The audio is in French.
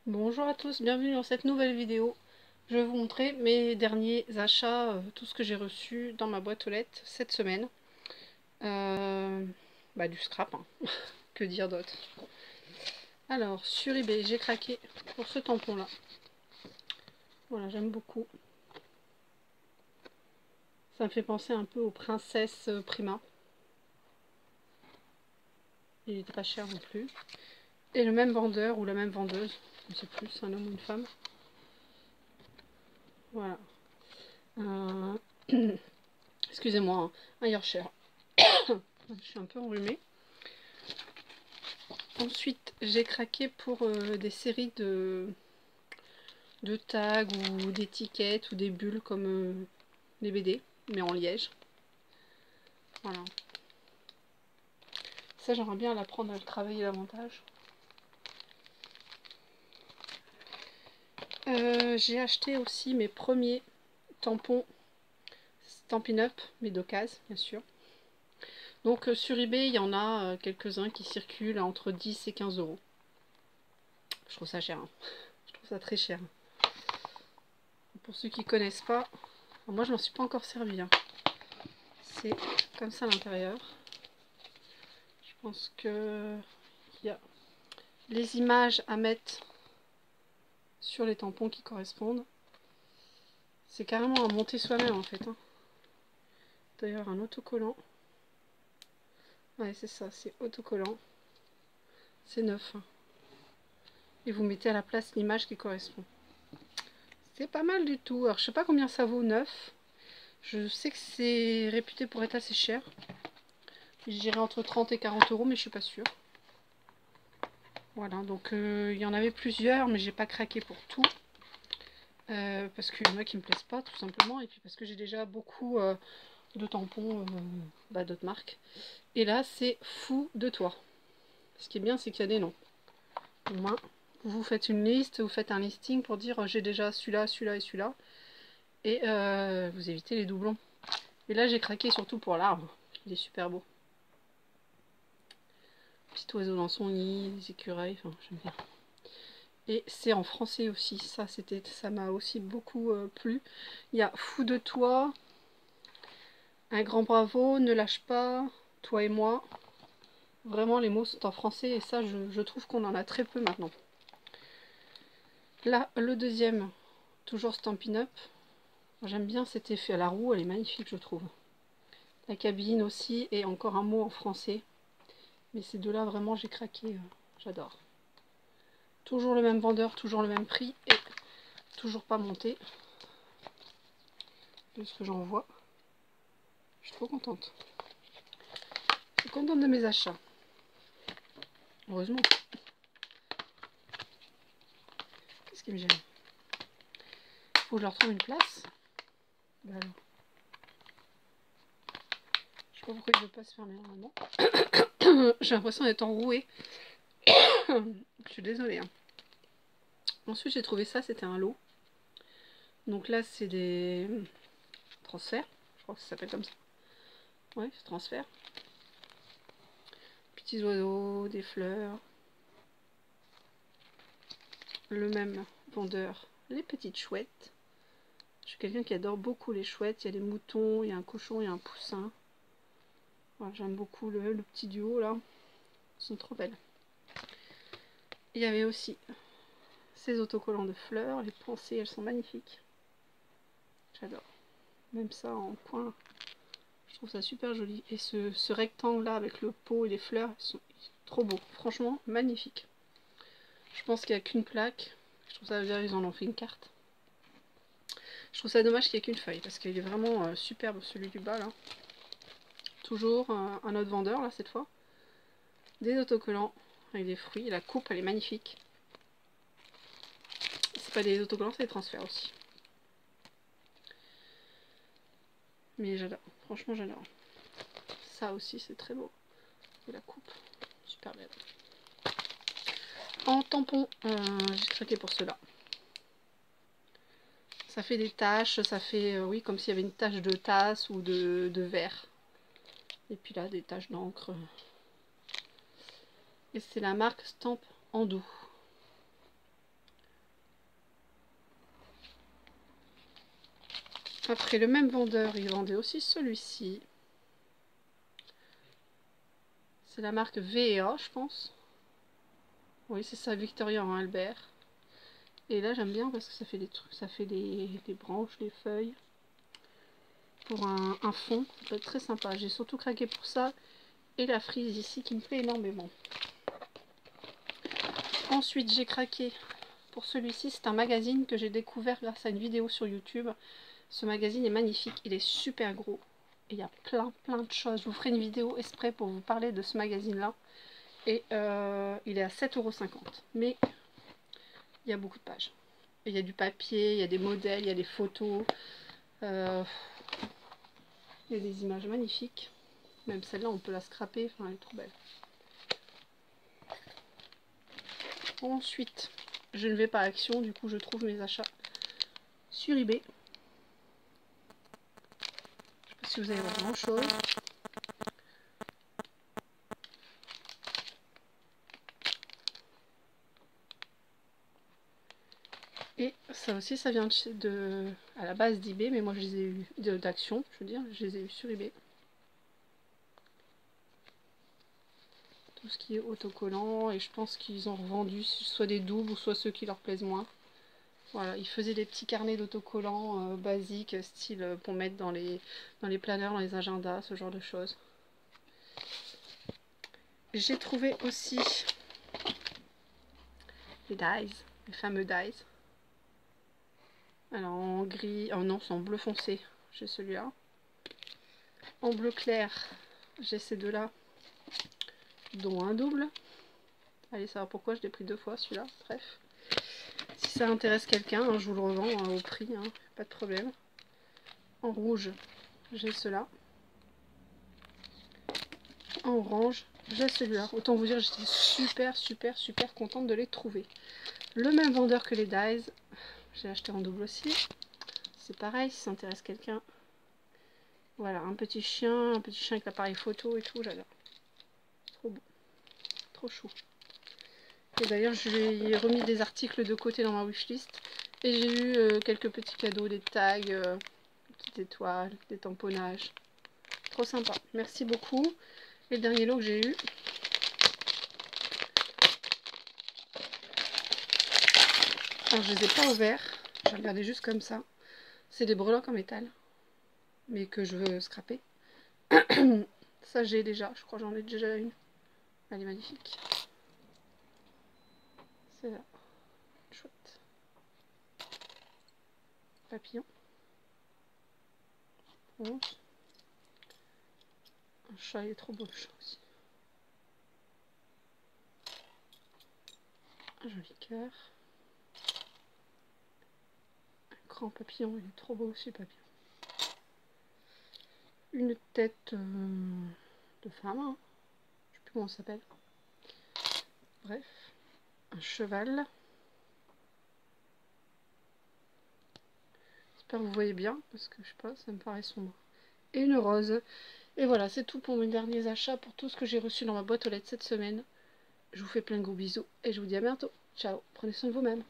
Bonjour à tous, bienvenue dans cette nouvelle vidéo. Je vais vous montrer mes derniers achats, tout ce que j'ai reçu dans ma boîte aux lettres cette semaine. Du scrap, hein. Que dire d'autre. Alors, sur eBay, j'ai craqué pour ce tampon-là. Voilà, j'aime beaucoup. Ça me fait penser un peu aux princesses Prima. Il n'était pas cher non plus. Et le même vendeur ou la même vendeuse, je ne sais plus, c'est un homme ou une femme. Voilà. Excusez-moi, hein, un Yorkshire. Je suis un peu enrhumée. Ensuite, j'ai craqué pour des séries de tags ou d'étiquettes ou des bulles comme les BD, mais en liège. Voilà. Ça, j'aimerais bien l'apprendre à le travailler davantage. J'ai acheté aussi mes premiers tampons Stampin' Up, mais d'occasion, bien sûr. Donc sur eBay, il y en a quelques-uns qui circulent entre 10 et 15 euros. Je trouve ça cher, hein. Je trouve ça très cher. Pour ceux qui connaissent pas, moi je m'en suis pas encore servi, hein. C'est comme ça à l'intérieur. Je pense que il y a les images à mettre sur les tampons qui correspondent. C'est carrément à monter soi-même en fait, hein. D'ailleurs un autocollant. Ouais, c'est ça, c'est autocollant. C'est neuf, hein. Et vous mettez à la place l'image qui correspond. C'est pas mal du tout. Alors je sais pas combien ça vaut neuf. Je sais que c'est réputé pour être assez cher. Je dirais entre 30 et 40 euros, mais je suis pas sûre. Voilà, donc il y en avait plusieurs, mais j'ai pas craqué pour tout. Parce qu'il y en a qui me plaisent pas, tout simplement. Et puis parce que j'ai déjà beaucoup de tampons d'autres marques. Et là, c'est fou de toi. Ce qui est bien, c'est qu'il y a des noms. Au moins, vous faites une liste, vous faites un listing pour dire j'ai déjà celui-là, celui-là et celui-là. Et vous évitez les doublons. Et là, j'ai craqué surtout pour l'arbre. Il est super beau. Petit oiseau dans son nid, les écureuils, enfin, j'aime bien. Et c'est en français aussi, ça m'a aussi beaucoup plu. Il y a fou de toi, un grand bravo, ne lâche pas, toi et moi. Vraiment, les mots sont en français et ça, je trouve qu'on en a très peu maintenant. Là, le deuxième, toujours Stampin' Up. J'aime bien cet effet à la roue, elle est magnifique, je trouve. La cabine aussi, et encore un mot en français. Mais ces deux-là, vraiment, j'ai craqué, j'adore. Toujours le même vendeur, toujours le même prix, et toujours pas monté. De ce que j'en vois. Je suis trop contente. Je suis contente de mes achats. Heureusement. Qu'est-ce qui me gêne? Faut que je leur trouve une place. Bah alors. Je sais pas pourquoi il veut pas se fermer normalement. J'ai l'impression d'être enrouée. Je suis désolée, hein. Ensuite j'ai trouvé ça, c'était un lot. Donc là c'est des transferts. Je crois que ça s'appelle comme ça. Ouais, c'est transfert. Petits oiseaux, des fleurs. Le même vendeur, les petites chouettes. Je suis quelqu'un qui adore beaucoup les chouettes. Il y a des moutons, il y a un cochon, il y a un poussin. Voilà, j'aime beaucoup le petit duo là. Ils sont trop belles. Il y avait aussi ces autocollants de fleurs. Les pensées, elles sont magnifiques. J'adore. Même ça en coin. Je trouve ça super joli. Et ce rectangle là avec le pot et les fleurs, ils sont trop beaux. Franchement, magnifique. Je pense qu'il n'y a qu'une plaque. Je trouve ça, ils en ont fait une carte. Je trouve ça dommage qu'il n'y ait qu'une feuille parce qu'il est vraiment superbe celui du bas là. Toujours un autre vendeur là cette fois. Des autocollants avec des fruits. La coupe elle est magnifique. C'est pas des autocollants, c'est des transferts aussi. Mais j'adore. Franchement j'adore. Ça aussi c'est très beau. Et la coupe, super belle. En tampon, j'ai craqué pour cela. Ça fait des taches, ça fait, oui, comme s'il y avait une tache de tasse ou de verre. Et puis là, des taches d'encre. Et c'est la marque Stamp Andou. Après, le même vendeur, il vendait aussi celui-ci. C'est la marque V&A, je pense. Oui, c'est ça, Victoria en Albert. Et là, j'aime bien parce que ça fait des trucs, ça fait des branches, des feuilles. Pour un fond, ça peut être très sympa. J'ai surtout craqué pour ça. Et la frise ici qui me plaît énormément. Ensuite, j'ai craqué pour celui-ci. C'est un magazine que j'ai découvert grâce à une vidéo sur YouTube. Ce magazine est magnifique, il est super gros. Et il y a plein de choses. Je vous ferai une vidéo exprès pour vous parler de ce magazine-là. Et il est à 7,50 €. Mais il y a beaucoup de pages. Et il y a du papier, il y a des modèles, il y a des photos. Il y a des images magnifiques. Même celle-là, on peut la scraper. Enfin, elle est trop belle. Ensuite, je ne vais pas à Action. Du coup, je trouve mes achats sur eBay. Je ne sais pas si vous allez voir grand-chose. Et ça aussi, ça vient à la base d'eBay, mais moi je les ai eu d'Action, je veux dire, je les ai eu sur eBay. Tout ce qui est autocollant, et je pense qu'ils ont revendu soit des doubles ou soit ceux qui leur plaisent moins. Voilà, ils faisaient des petits carnets d'autocollants basiques, style pour mettre dans les planeurs, dans les agendas, ce genre de choses. J'ai trouvé aussi les dies, les fameux dies. Alors en gris, oh non, c'est en bleu foncé, j'ai celui-là. En bleu clair, j'ai ces deux-là, dont un double. Allez savoir pourquoi je l'ai pris 2 fois celui-là, bref. Si ça intéresse quelqu'un, hein, je vous le revends au prix, hein, pas de problème. En rouge, j'ai ceux-là. En orange, j'ai celui-là. Autant vous dire, j'étais super contente de les trouver. Le même vendeur que les dies, j'ai acheté en double aussi. C'est pareil, si ça intéresse quelqu'un. Voilà, un petit chien avec l'appareil photo et tout, j'adore. Trop beau, trop chou. Et d'ailleurs, je lui ai remis des articles de côté dans ma wishlist. Et j'ai eu quelques petits cadeaux, des tags, des petites étoiles, des tamponnages. Trop sympa. Merci beaucoup. Et le dernier lot que j'ai eu. Alors, je les ai pas ouverts. J'ai regardé juste comme ça. C'est des breloques en métal. Mais que je veux scraper. Ça, j'ai déjà. Je crois que j'en ai déjà une. Elle est magnifique. C'est là. Chouette. Papillon. Rose. Un chat, il est trop beau le chat aussi. Un joli cœur. Un grand papillon, il est trop beau aussi, papillon. Une tête de femme, hein. Je sais plus comment ça s'appelle. Bref, un cheval. J'espère que vous voyez bien, parce que je sais pas, ça me paraît sombre. Et une rose. Et voilà, c'est tout pour mes derniers achats, pour tout ce que j'ai reçu dans ma boîte aux lettres cette semaine. Je vous fais plein de gros bisous et je vous dis à bientôt. Ciao, prenez soin de vous-même.